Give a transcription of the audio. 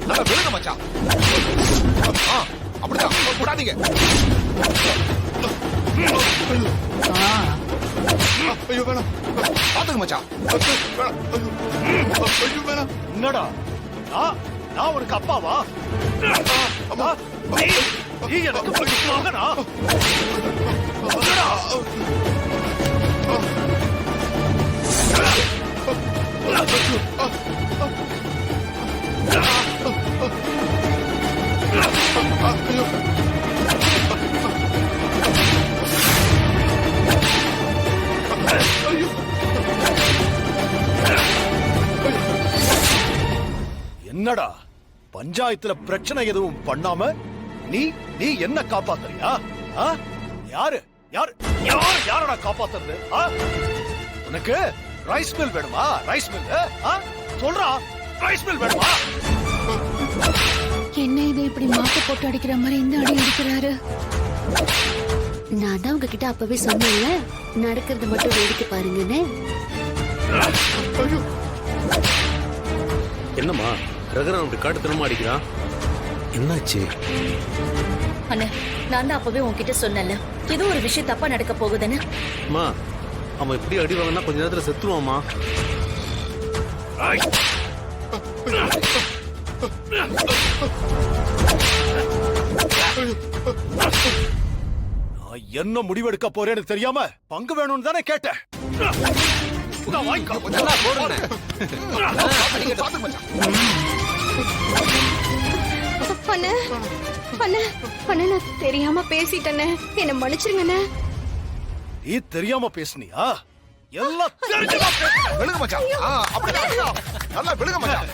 நல்லா விழுங்க மச்சான். அப்படிதான் விடாதீங்க. ஐயோ வேணாம், பாத்துக்க மச்சான். ஐயோ வேணாம். என்னடா நான் உனக்கு அப்பாவா? நீ எனக்கு மகனா? என்னடா பஞ்சாயத்துல பிரச்சனை எதுவும் பண்ணாம நீ நீ என்ன காப்பாத்துறியா? யாரு யாரு யாரு யாரடா காப்பாத்துறது? உனக்கு ரைஸ் மில் வேணுமா? ரைஸ் மில் சொல்றா, ரைஸ் மில் வேணுமா? என்ன இது இப்படி மாட்டு போட்டு அடிக்கிற மாதிரி இந்த அடி அடிக்கிறாரு? நான் தான் உங்ககிட்ட அப்பவே சொன்னேன்ல, நடக்கிறது மட்டும் வேடிக்கை பாருங்கன்னு. என்னம்மா ரகுராம் அப்படி காட்டுத்தனமா அடிக்கிறான்? என்னாச்சு? அண்ணா, நான் தான் அப்பவே உன்கிட்ட சொன்னேன்ல, ஏதோ ஒரு விஷயம் தப்பா நடக்க போகுதுன்னு. அம்மா, அவன் இப்படி அடி வாங்கினா கொஞ்ச நேரத்துல செத்துருவாமா. நான் என்ன முடிவெடுக்க போறேன்னு தெரியாம பங்கு வேணும்னு தானே கேட்டேன். தெரியாம பேசிட்டேன்னு என்ன மன்னிச்சிருங்கண்ணே. நீ தெரியாம பேசுனியா? எல்லாம் விழுங்க மச்சான். அப்படிதான் நல்லா விழுங்க மச்சான்.